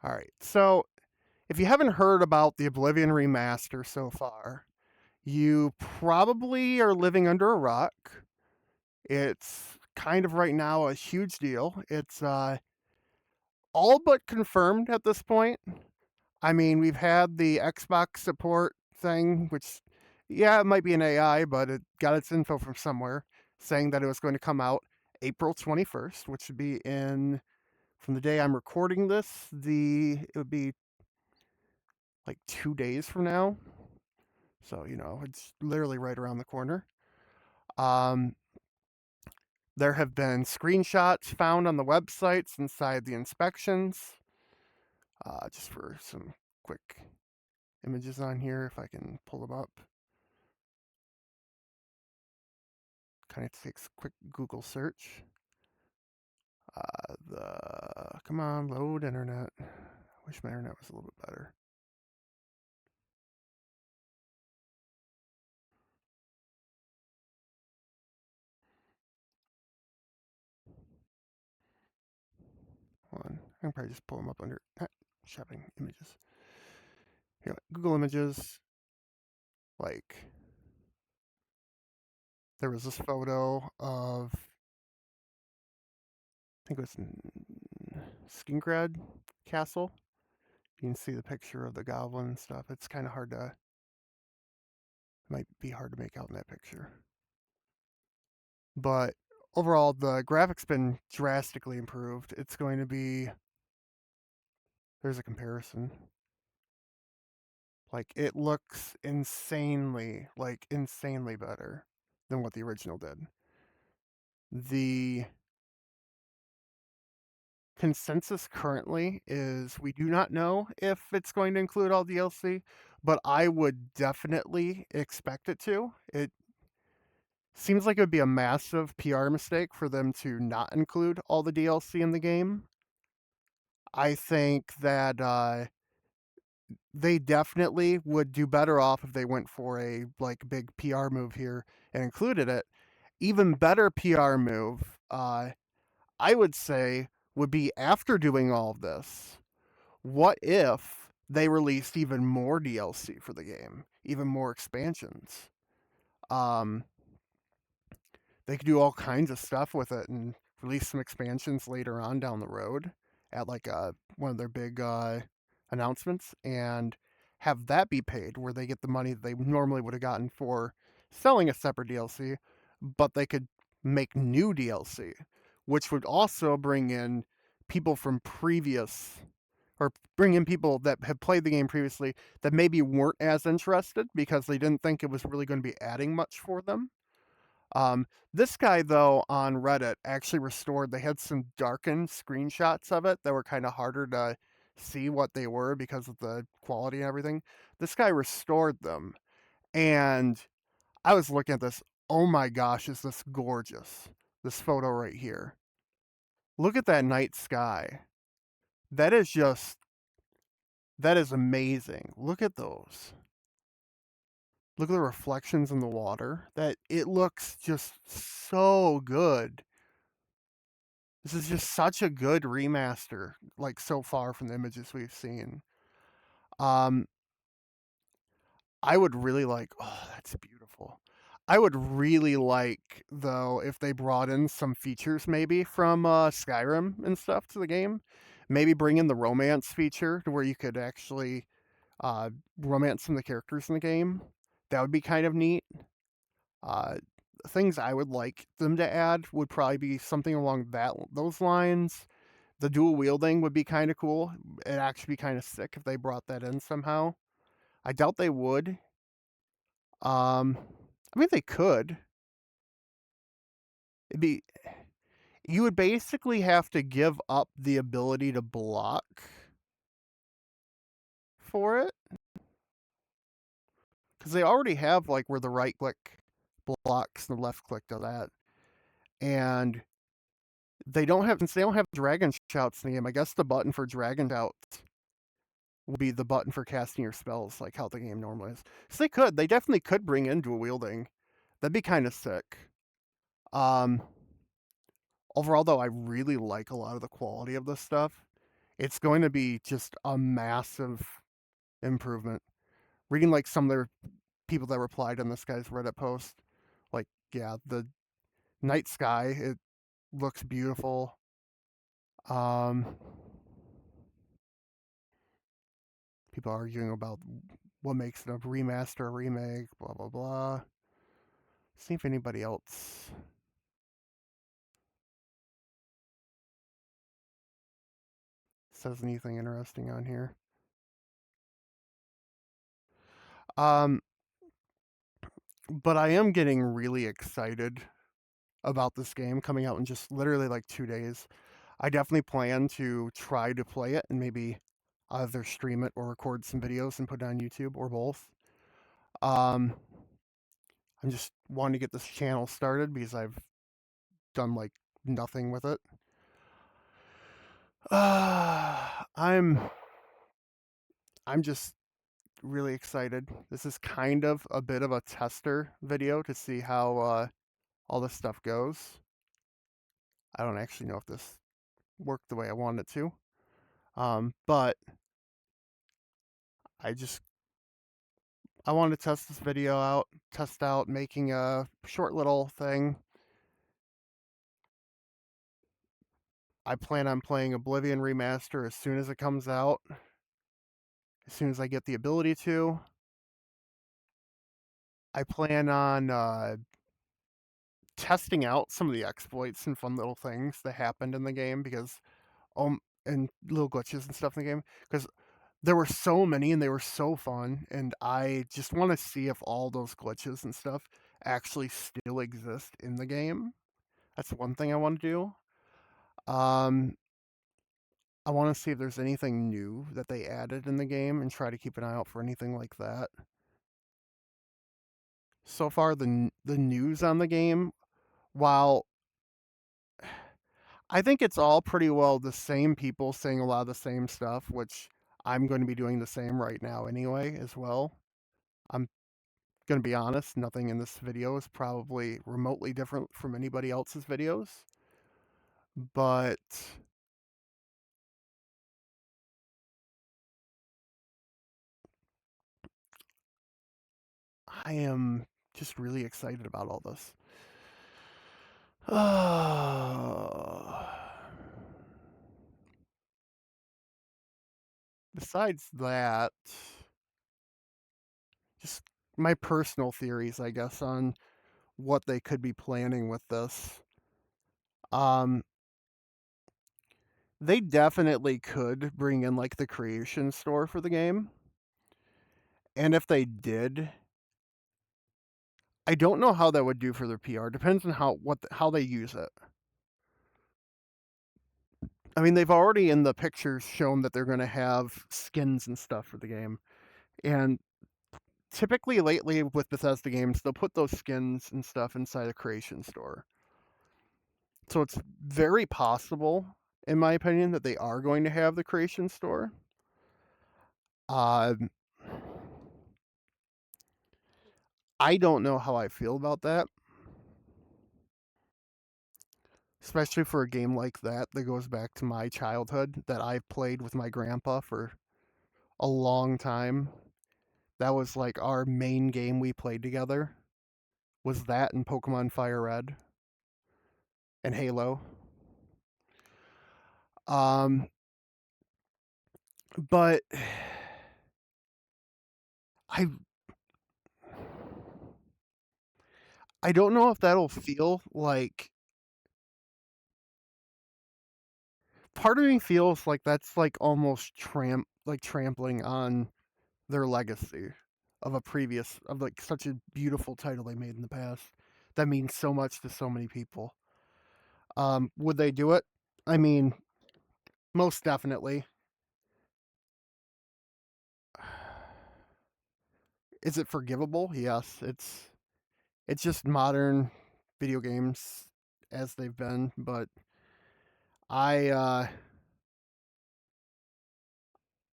All right. So, if you haven't heard about the Oblivion remaster so far, you probably are living under a rock. It's kind of right now a huge deal. It's all but confirmed at this point. I mean, we've had the Xbox support thing, which, yeah, it might be an AI, but it got its info from somewhere saying that it was going to come out April 21st, which would be in, from the day I'm recording this, it would be like 2 days from now. So, it's literally right around the corner. Um, there have been screenshots found on the websites inside the inspections, just for some quick images on here, if I can pull them up. Kind of takes a quick Google search. Come on, load internet. I wish my internet was a little bit better. Hold on, I can probably just pull them up under shopping images. Here, Google Images. Like, there was this photo of, I think it was Skingrad Castle. You can see the picture of the goblin and stuff. It's kind of hard to, might be hard to make out in that picture. But overall, the graphics been drastically improved. It's going to be, there's a comparison. Like, it looks insanely better than what the original did. The consensus currently is we do not know if it's going to include all DLC, but I would definitely expect it to. It seems like it would be a massive PR mistake for them to not include all the DLC in the game. I think that they definitely would do better off if they went for a like big PR move here and included it. Even better PR move, I would say, would be after doing all of this. What if they released even more DLC for the game, even more expansions? Um, they could do all kinds of stuff with it and release some expansions later on down the road at like one of their big announcements and have that be paid where they get the money that they normally would have gotten for selling a separate DLC, but they could make new DLC, which would also bring in people from previous or bring in people that have played the game previously that maybe weren't as interested because they didn't think it was really going to be adding much for them. This guy, though, on Reddit actually restored, they had some darkened screenshots of it that were kind of harder to see what they were because of the quality and everything. This guy restored them. And I was looking at this. Oh my gosh, is this gorgeous? This photo right here. Look at that night sky. That is just, that is amazing. Look at those. Look at the reflections in the water. That it looks just so good. This is just such a good remaster, like so far from the images we've seen. Um, I would really like. Oh, that's beautiful. I would really like though if they brought in some features maybe from Skyrim and stuff to the game. Maybe bring in the romance feature to where you could actually romance some of the characters in the game. That would be kind of neat. Uh, Things I would like them to add would probably be something along those lines. The dual wielding would be kind of cool. It'd actually be kind of sick if they brought that in somehow. I doubt they would. Um, I mean, they could. It'd be you would basically have to give up the ability to block for it because they already have like where the right click blocks and the left click to that, and since they don't have dragon shouts in the game. I guess the button for dragon shouts will be the button for casting your spells, like how the game normally is. So they definitely could bring in dual wielding. That'd be kind of sick. Um, Overall, though, I really like a lot of the quality of this stuff. It's going to be just a massive improvement. Reading like some of the people that replied on this guy's Reddit post, like, yeah, the night sky, it looks beautiful. Um, People arguing about what makes it a remaster, remake, blah blah blah. See if anybody else says anything interesting on here. Um, but I am getting really excited about this game coming out in just literally like 2 days. I definitely plan to try to play it and maybe either stream it or record some videos and put it on YouTube or both. Um, I'm just wanting to get this channel started because I've done like nothing with it. I'm just really excited. This is kind of a bit of a tester video to see how all this stuff goes. I don't actually know if this worked the way I wanted it to. But I wanted to test this video out, test out making a short little thing. I plan on playing Oblivion Remaster as soon as it comes out, as soon as I get the ability to. I plan on testing out some of the exploits and fun little things that happened in the game because and little glitches and stuff in the game because there were so many and they were so fun, and I just want to see if all those glitches and stuff actually still exist in the game. That's one thing I want to do. Um, I want to see if there's anything new that they added in the game and try to keep an eye out for anything like that. So far, the news on the game, while I think it's all pretty well the same people saying a lot of the same stuff, which I'm going to be doing the same right now anyway as well. I'm going to be honest, nothing in this video is probably remotely different from anybody else's videos, but I am just really excited about all this. Besides that, just my personal theories, I guess, on what they could be planning with this. Um, they definitely could bring in like the creation store for the game. And if they did, I don't know how that would do for their PR. Depends on how they use it. I mean, they've already in the pictures shown that they're going to have skins and stuff for the game. And typically lately with Bethesda games, they'll put those skins and stuff inside the creation store. So it's very possible, in my opinion, that they are going to have the creation store. Um, I don't know how I feel about that, especially for a game like that goes back to my childhood that I've played with my grandpa for a long time. That was like our main game we played together. Was that and Pokemon Fire Red and Halo. Um, but I I don't know if that'll feel like part of me feels like that's like almost trampling on their legacy of a previous of like such a beautiful title they made in the past that means so much to so many people. Would they do it? I mean, most definitely. Is it forgivable? Yes, it's just modern video games as they've been, but I uh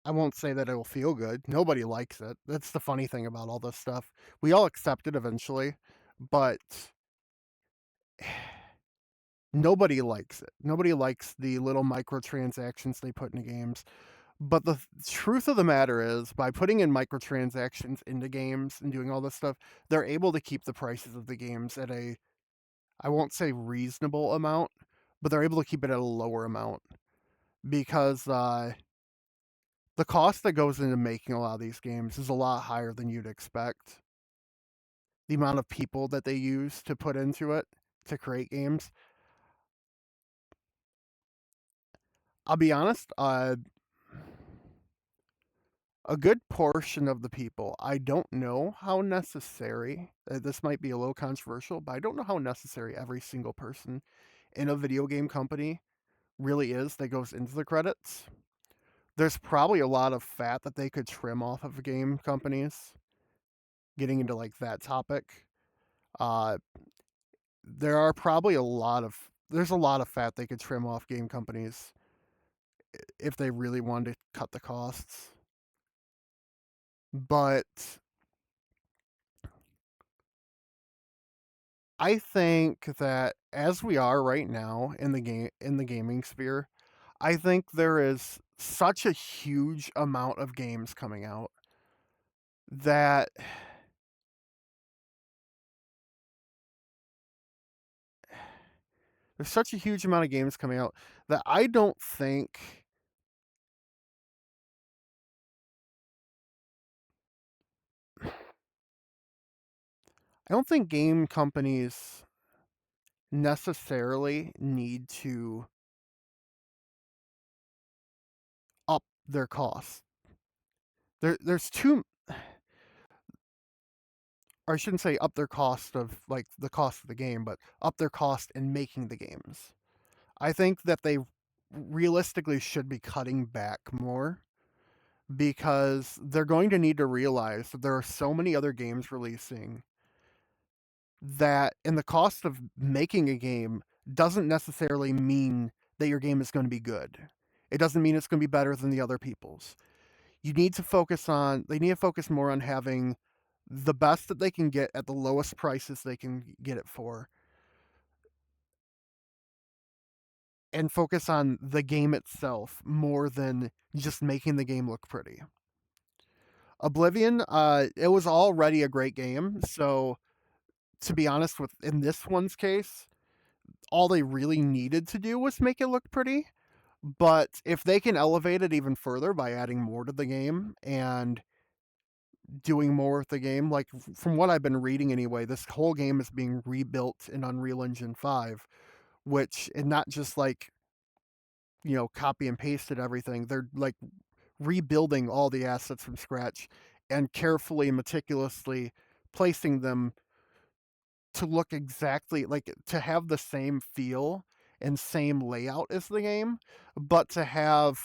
I won't say that it'll feel good. Nobody likes it. That's the funny thing about all this stuff. We all accept it eventually, but Nobody likes it. Nobody likes the little microtransactions they put into games. But the truth of the matter is, by putting in microtransactions into games and doing all this stuff, they're able to keep the prices of the games at a, I won't say reasonable amount, but they're able to keep it at a lower amount because the cost that goes into making a lot of these games is a lot higher than you'd expect. The amount of people that they use to put into it to create games. I'll be honest, a good portion of the people, I don't know how necessary, this might be a little controversial, but I don't know how necessary every single person in a video game company really is that goes into the credits. There's probably a lot of fat that they could trim off of game companies, getting into like that topic. Uh, there are probably there's a lot of fat they could trim off game companies if they really wanted to cut the costs. But I think that as we are right now in the gaming sphere, I think there is such a huge amount of games coming out that there's such a huge amount of games coming out that I don't think game companies necessarily need to up their costs. There's too, or I shouldn't say up their cost of like the cost of the game, but up their cost in making the games. I think that they realistically should be cutting back more because they're going to need to realize that there are so many other games releasing that, and the cost of making a game doesn't necessarily mean that your game is going to be good. It doesn't mean it's going to be better than the other people's. They need to focus more on having the best that they can get at the lowest prices they can get it for, and focus on the game itself more than just making the game look pretty. Oblivion, it was already a great game, so to be honest, with in this one's case, all they really needed to do was make it look pretty. But if they can elevate it even further by adding more to the game and doing more with the game, like from what I've been reading anyway, this whole game is being rebuilt in Unreal Engine 5, which, and not just like, copy and pasted everything. They're like rebuilding all the assets from scratch and carefully, meticulously placing them to look exactly like, to have the same feel and same layout as the game, but to have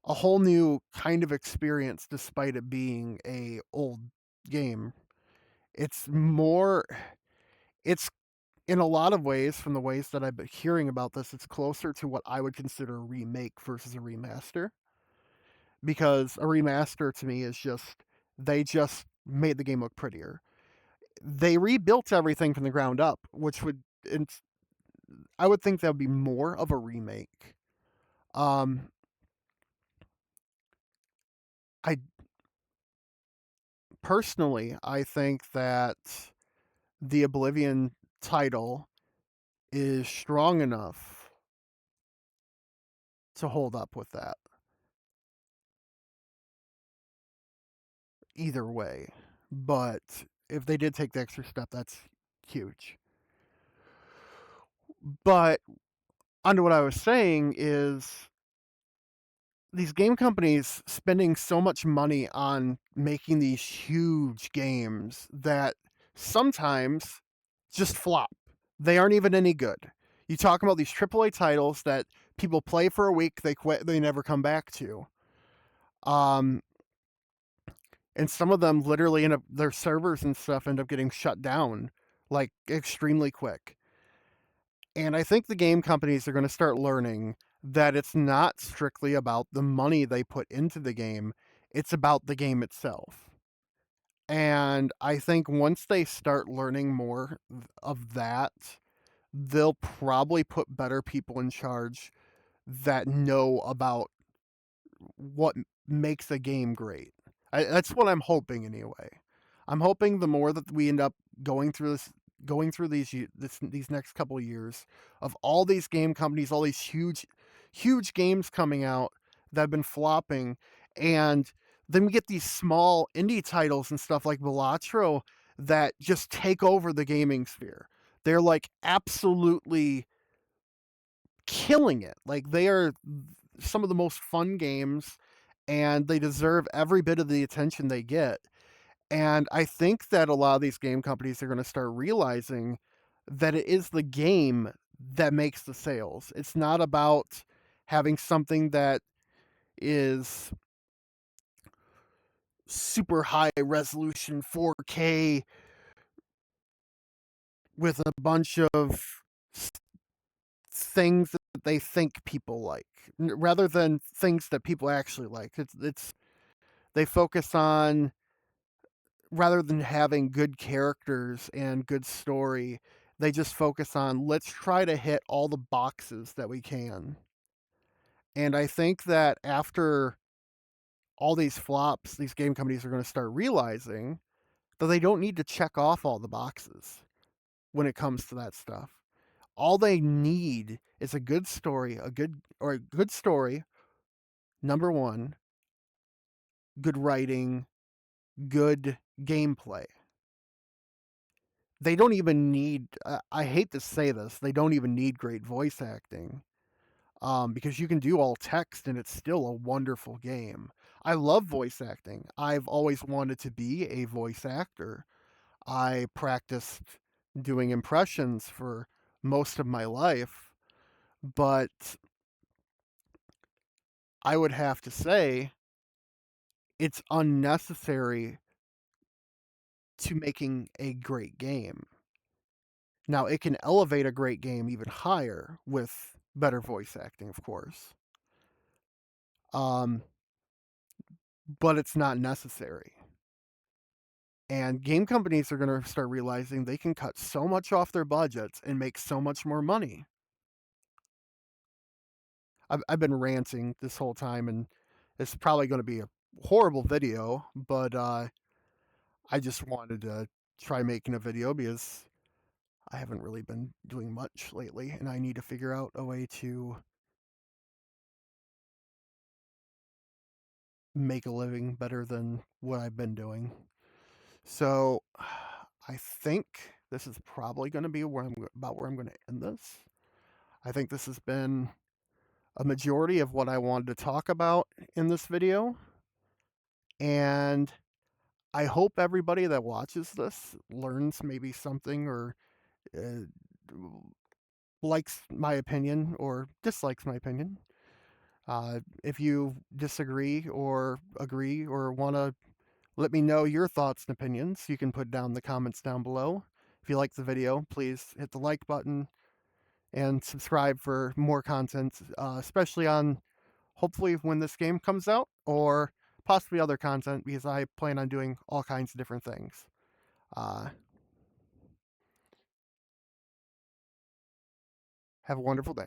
a whole new kind of experience despite it being a old game. It's more, it's in a lot of ways, from the ways that I've been hearing about this, it's closer to what I would consider a remake versus a remaster. Because a remaster to me is just, they just made the game look prettier. They rebuilt everything from the ground up, which would, I would think that would be more of a remake. Um, I personally, I think that the Oblivion title is strong enough to hold up with that. Either way, but if they did take the extra step, that's huge. But onto what I was saying is, these game companies spending so much money on making these huge games that sometimes just flop. They aren't even any good. You talk about these AAA titles that people play for a week, they quit, they never come back to. Um, and some of them literally end up, their servers and stuff end up getting shut down like extremely quick. And I think the game companies are going to start learning that it's not strictly about the money they put into the game, it's about the game itself. And I think once they start learning more of that, they'll probably put better people in charge that know about what makes a game great. That's what I'm hoping anyway. I'm hoping the more that we end up going through this, going through these next couple of years of all these game companies, all these huge games coming out that have been flopping, and then we get these small indie titles and stuff like Balatro that just take over the gaming sphere. They're like absolutely killing it. Like they are some of the most fun games, and they deserve every bit of the attention they get. And I think that a lot of these game companies are going to start realizing that it is the game that makes the sales. It's not about having something that is super high resolution 4K with a bunch of things that they think people like, rather than things that people actually like. It's they focus on, rather than having good characters and good story, they just focus on, let's try to hit all the boxes that we can. And I think that after all these flops, these game companies are going to start realizing that they don't need to check off all the boxes when it comes to that stuff. All they need is a good story, a good story, number one, good writing, good gameplay. They don't even need, I hate to say this, they don't even need great voice acting, because you can do all text and it's still a wonderful game. I love voice acting. I've always wanted to be a voice actor. I practiced doing impressions for most of my life, but I would have to say it's unnecessary to making a great game. Now, it can elevate a great game even higher with better voice acting, of course. Um, but it's not necessary. And game companies are going to start realizing they can cut so much off their budgets and make so much more money. I've been ranting this whole time, and it's probably going to be a horrible video, but I just wanted to try making a video because I haven't really been doing much lately, and I need to figure out a way to make a living better than what I've been doing. So I think this is probably going to be where I'm going to end this. I think this has been a majority of what I wanted to talk about in this video, and I hope everybody that watches this learns maybe something, or uh, likes my opinion or dislikes my opinion. If you disagree or agree or want to let me know your thoughts and opinions, you can put down the comments down below. If you like the video, please hit the like button and subscribe for more content, especially on, hopefully, when this game comes out, or possibly other content, because I plan on doing all kinds of different things. Uh, have a wonderful day.